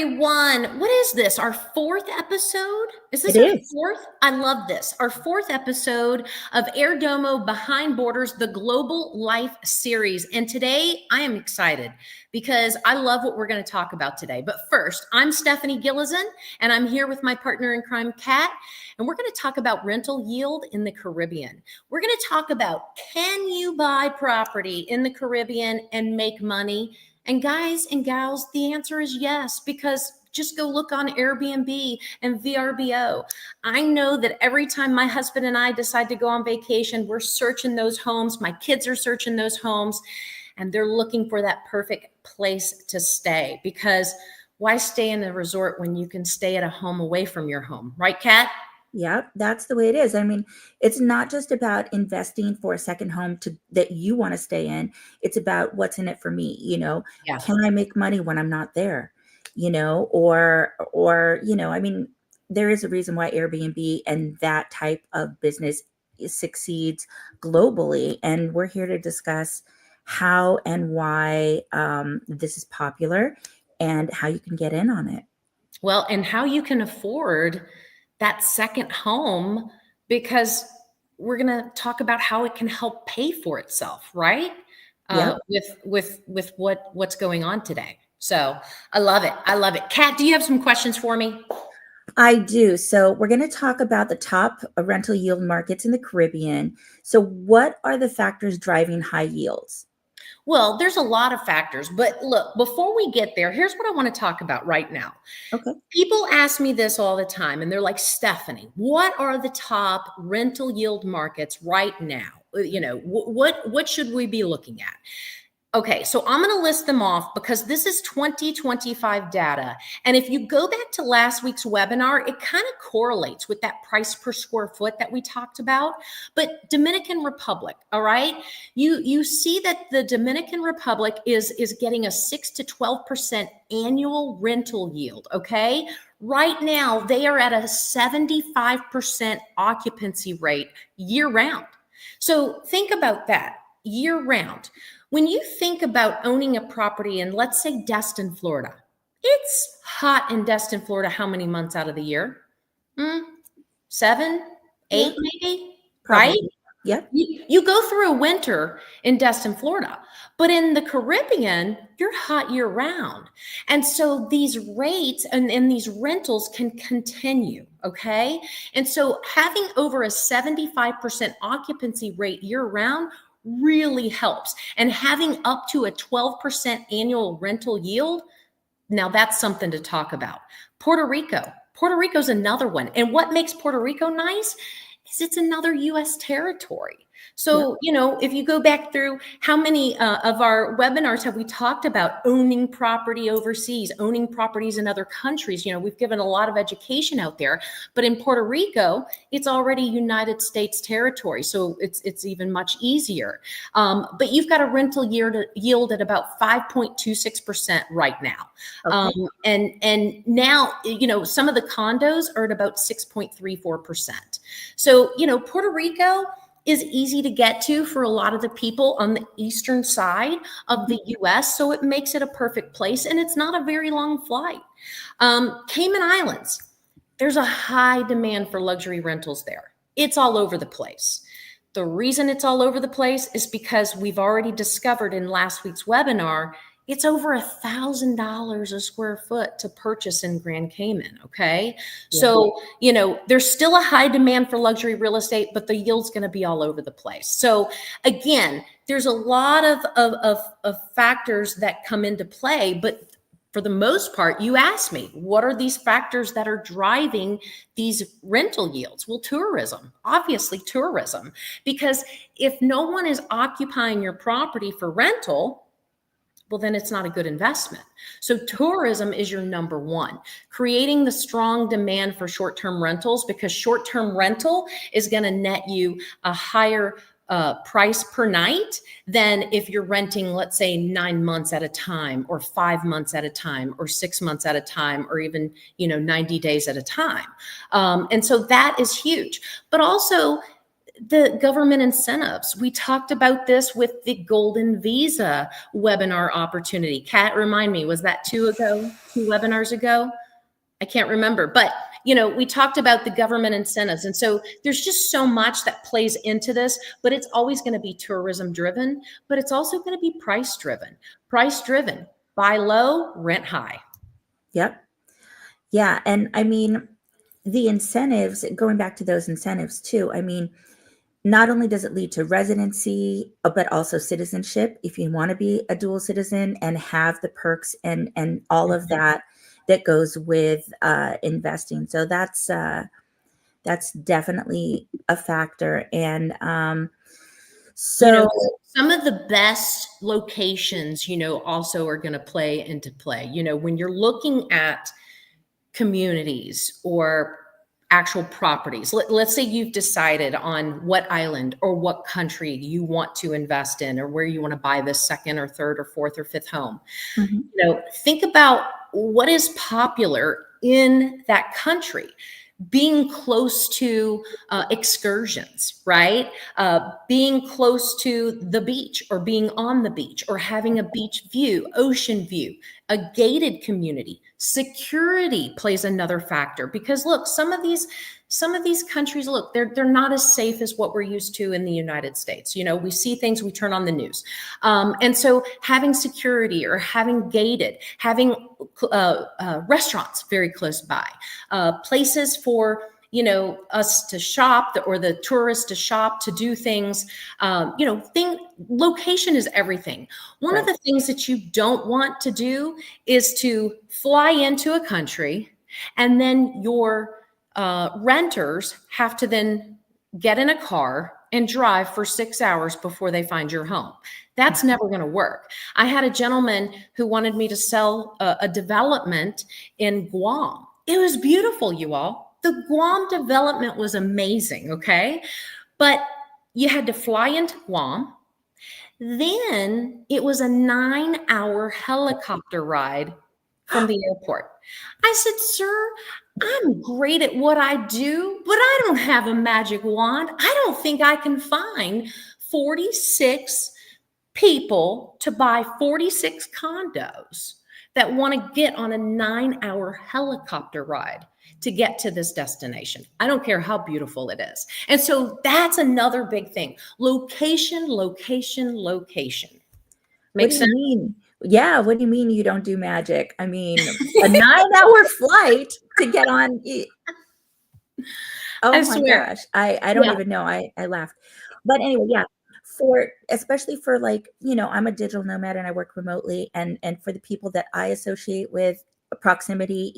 everyone. What is this? Our fourth episode? Is It this our is. fourth? I love this. Our fourth episode of Airdomo Behind Borders, the Global Life Series. And today I am excited because I love what we're going to talk about today. But first, I'm Stephanie Gillison, and I'm here with my partner in crime, Kat. And we're going to talk about rental yield in the Caribbean. We're going to talk about, can you buy property in the Caribbean and make money? And guys and gals, the answer is yes, because just go look on Airbnb and VRBO. I know that every time my husband and I decide to go on vacation, we're searching those homes. My kids are searching those homes, and they're looking for that perfect place to stay, because why stay in a resort when you can stay at a home away from your home? Right, Kat? Yep, that's the way it is. I mean, it's not just about investing for a second home that you want to stay in. It's about what's in it for me, Yeah. Can I make money when I'm not there? I mean, there is a reason why Airbnb and that type of business succeeds globally, and we're here to discuss how and why this is popular and how you can get in on it. Well, and how you can afford that second home, because we're going to talk about how it can help pay for itself, right? Yep. With what's going on today. So I love it. I love it. Kat, do you have some questions for me? I do. So we're going to talk about the top rental yield markets in the Caribbean. So what are the factors driving high yields? Well, there's a lot of factors, but look, before we get there, here's what I want to talk about right now. Okay. People ask me this all the time, and they're like, Stephanie, what are the top rental yield markets right now? What should we be looking at? Okay, so I'm going to list them off because this is 2025 data. And if you go back to last week's webinar, it kind of correlates with that price per square foot that we talked about. But Dominican Republic, all right? You see that the Dominican Republic is getting a 6 to 12% annual rental yield, okay? Right now, they are at a 75% occupancy rate year round. So think about that, year round. When you think about owning a property in, let's say, Destin, Florida, it's hot in Destin, Florida, how many months out of the year? 7, 8, Yeah, maybe, right? probably. Yep. You go through a winter in Destin, Florida, but in the Caribbean, you're hot year round. And so these rates and these rentals can continue, okay? And so having over a 75% occupancy rate year round really helps. And having up to a 12% annual rental yield, now that's something to talk about. Puerto Rico. Puerto Rico's another one. And what makes Puerto Rico nice is it's another U.S. territory. Yep. So, if you go back through, how many of our webinars have we talked about owning property overseas, owning properties in other countries? We've given a lot of education out there, but in Puerto Rico, it's already United States territory. So it's even much easier. But you've got a rental yield at about 5.26% right now. Okay. And now, some of the condos are at about 6.34%. So, Puerto Rico is easy to get to for a lot of the people on the eastern side of the US. So it makes it a perfect place, and it's not a very long flight. Cayman Islands, there's a high demand for luxury rentals there. It's all over the place. The reason it's all over the place is because we've already discovered in last week's webinar, it's over $1,000 a square foot to purchase in Grand Cayman, okay? Yeah. So, there's still a high demand for luxury real estate, but the yield's gonna be all over the place. So again, there's a lot of factors that come into play, but for the most part, you asked me, what are these factors that are driving these rental yields? Well, tourism, obviously tourism, because if no one is occupying your property for rental, well, then it's not a good investment. So tourism is your number one. Creating the strong demand for short-term rentals, because short-term rental is going to net you a higher price per night than if you're renting, let's say, 9 months at a time, or 5 months at a time, or 6 months at a time, or even 90 days at a time. And so that is huge. But also, the government incentives. We talked about this with the Golden Visa webinar opportunity. Kat, remind me, was that two webinars ago? I can't remember, but we talked about the government incentives. And so there's just so much that plays into this, but it's always going to be tourism driven, but it's also going to be price driven. Price driven, buy low, rent high. Yep. Yeah. And I mean, the incentives, going back to those incentives too, I mean, not only does it lead to residency, but also citizenship if you want to be a dual citizen and have the perks and all of that goes with investing. So that's definitely a factor. And so some of the best locations, also are going to play into play. When you're looking at communities or actual properties. Let's say you've decided on what island or what country you want to invest in, or where you want to buy the second or third or fourth or fifth home. Think about what is popular in that country. Being close to excursions, right? Being close to the beach, or being on the beach, or having a beach view, ocean view, a gated community. Security plays another factor, because look, some of these countries, look, they're not as safe as what we're used to in the United States. We see things, we turn on the news. And so having security, or having gated, having restaurants very close by, places for us to shop, or the tourists to shop, to do things. Location is everything. One of the things that you don't want to do is to fly into a country, and then your renters have to then get in a car and drive for 6 hours before they find your home. That's never going to work. I had a gentleman who wanted me to sell a development in Guam. It was beautiful, you all. The Guam development was amazing, okay? But you had to fly into Guam. Then it was a 9-hour helicopter ride from the airport. I said, sir, I'm great at what I do, but I don't have a magic wand. I don't think I can find 46 people to buy 46 condos that want to get on a 9-hour helicopter ride to get to this destination. I don't care how beautiful it is. And so that's another big thing. Location, location, location. Makes sense? What do you mean? Yeah, what do you mean you don't do magic? I mean, a 9-hour flight to get on. Oh my gosh. I don't even know. I laughed. But anyway, yeah. Especially for, like, I'm a digital nomad and I work remotely, and for the people that I associate with proximity,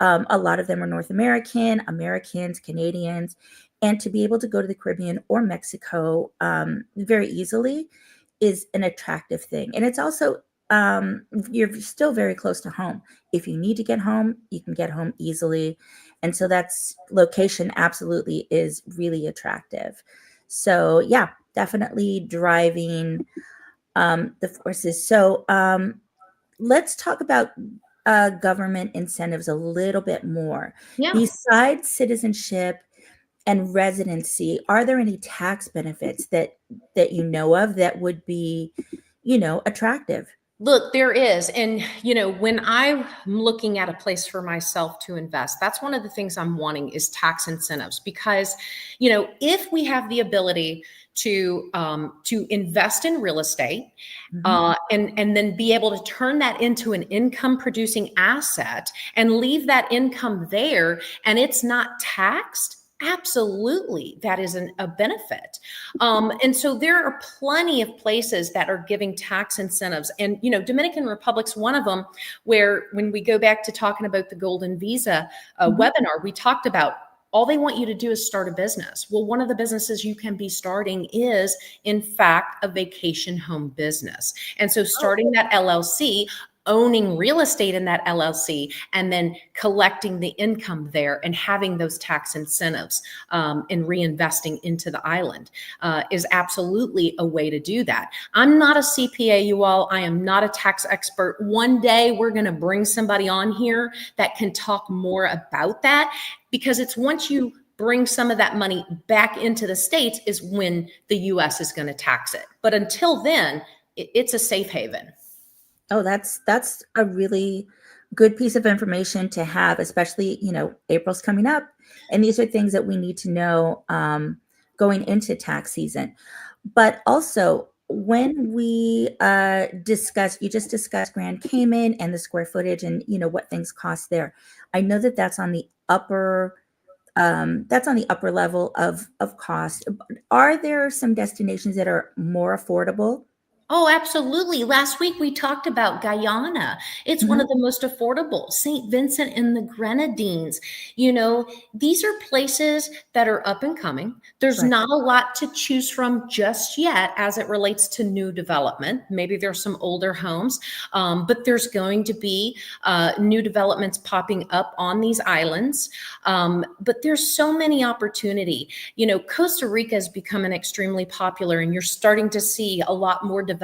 a lot of them are North Americans, Canadians, and to be able to go to the Caribbean or Mexico very easily is an attractive thing. And it's also, you're still very close to home. If you need to get home, you can get home easily. And so that's location absolutely is really attractive. So yeah, definitely driving the forces. So let's talk about government incentives a little bit more. Yeah. Besides citizenship and residency, are there any tax benefits that you know of that would be, attractive? Look, there is. And, when I'm looking at a place for myself to invest, that's one of the things I'm wanting is tax incentives. Because, if we have the ability to invest in real estate, and then be able to turn that into an income producing asset and leave that income there, and it's not taxed, absolutely, that is a benefit. And so there are plenty of places that are giving tax incentives. And, Dominican Republic's one of them, where when we go back to talking about the Golden Visa webinar, we talked about all they want you to do is start a business. Well, one of the businesses you can be starting is, in fact, a vacation home business. And so starting that LLC, owning real estate in that LLC, and then collecting the income there and having those tax incentives and reinvesting into the island is absolutely a way to do that. I'm not a CPA, you all. I am not a tax expert. One day we're going to bring somebody on here that can talk more about that, because it's once you bring some of that money back into the States is when the US is going to tax it. But until then, it's a safe haven. Oh, that's a really good piece of information to have, especially, April's coming up, and these are things that we need to know going into tax season. But also, when we you just discussed Grand Cayman and the square footage and what things cost there. I know that that's on the upper level of cost. Are there some destinations that are more affordable? Oh, absolutely. Last week we talked about Guyana. It's one of Mhm. the most affordable. St. Vincent and the Grenadines. These are places that are up and coming. There's Right. not a lot to choose from just yet as it relates to new development. Maybe there's some older homes, but there's going to be new developments popping up on these islands. But there's so many opportunity. Costa Rica is becoming extremely popular, and you're starting to see a lot more development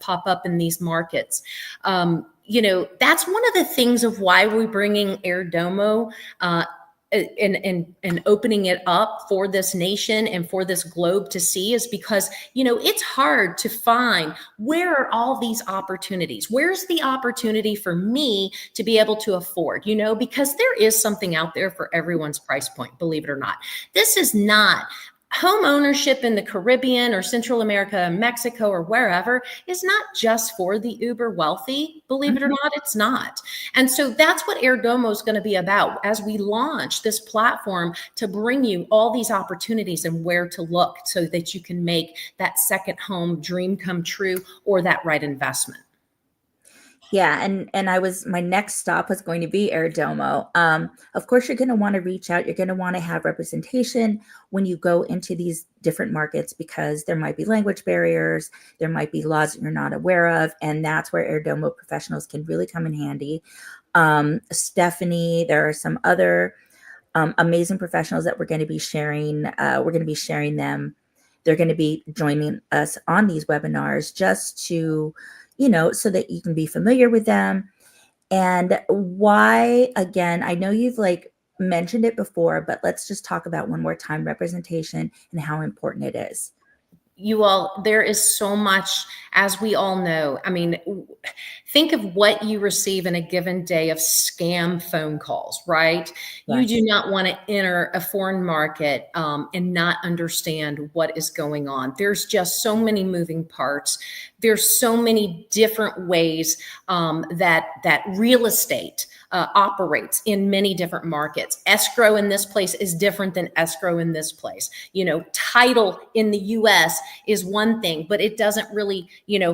pop up in these markets. That's one of the things of why we're bringing Airdomo and opening it up for this nation and for this globe to see, is because it's hard to find where are all these opportunities. Where's the opportunity for me to be able to afford, because there is something out there for everyone's price point, believe it or not. This is not home ownership in the Caribbean or Central America and Mexico or wherever is not just for the uber wealthy. Believe it or Mhm. not, it's not. And so that's what Airdomo is going to be about as we launch this platform, to bring you all these opportunities and where to look so that you can make that second home dream come true, or that right investment. Yeah, and my next stop was going to be Airdomo. Of course, you're going to want to reach out. You're going to want to have representation when you go into these different markets, because there might be language barriers, there might be laws that you're not aware of, and that's where Airdomo professionals can really come in handy. Stephanie, there are some other amazing professionals that we're going to be sharing. We're going to be sharing them. They're going to be joining us on these webinars, just to, so that you can be familiar with them. And why, again, I know you've mentioned it before, but let's just talk about one more time, representation and how important it is. There is so much, as we all know. I mean, think of what you receive in a given day of scam phone calls, right? You do Yes. not want to enter a foreign market and not understand what is going on. There's just so many moving parts. There's so many different ways that real estate operates in many different markets. Escrow in this place is different than escrow in this place. Title in the US is one thing, but it doesn't really,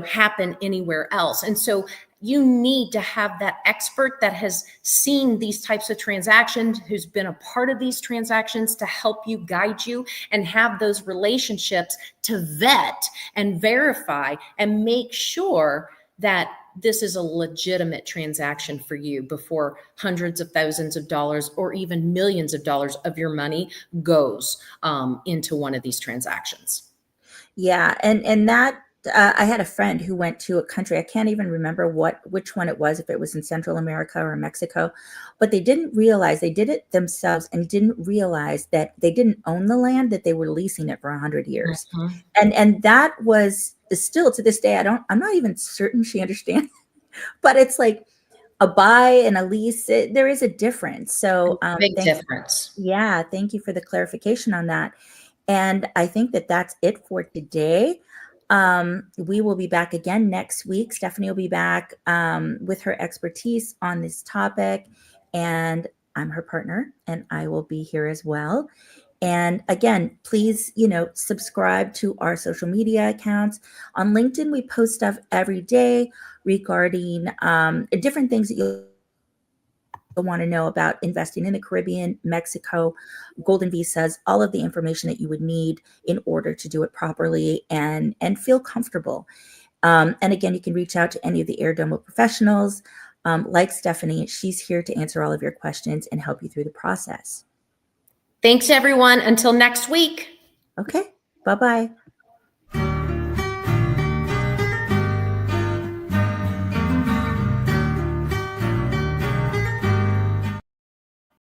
happen anywhere else. And so you need to have that expert that has seen these types of transactions, who's been a part of these transactions, to help you, guide you, and have those relationships to vet and verify and make sure that this is a legitimate transaction for you before hundreds of thousands of dollars or even millions of dollars of your money goes into one of these transactions. Yeah, and that I had a friend who went to a country. I can't even remember which one it was, if it was in Central America or Mexico, but they didn't realize, they did it themselves and didn't realize that they didn't own the land, that they were leasing it for 100 years. Mhm. And that was still to this day, I'm not even certain she understands, but it's like a buy and a lease, there is a difference. So Big difference. thank you for the clarification on that. And I think that that's it for today. We will be back again next week. Stephanie will be back with her expertise on this topic. And I'm her partner, and I will be here as well. And again, please, subscribe to our social media accounts. On LinkedIn, we post stuff every day regarding different things that you'll want to know about investing in the Caribbean, Mexico, golden visas, all of the information that you would need in order to do it properly and feel comfortable. And again, you can reach out to any of the Airdomo professionals. Like Stephanie, she's here to answer all of your questions and help you through the process. Thanks, everyone. Until next week. Okay, bye-bye.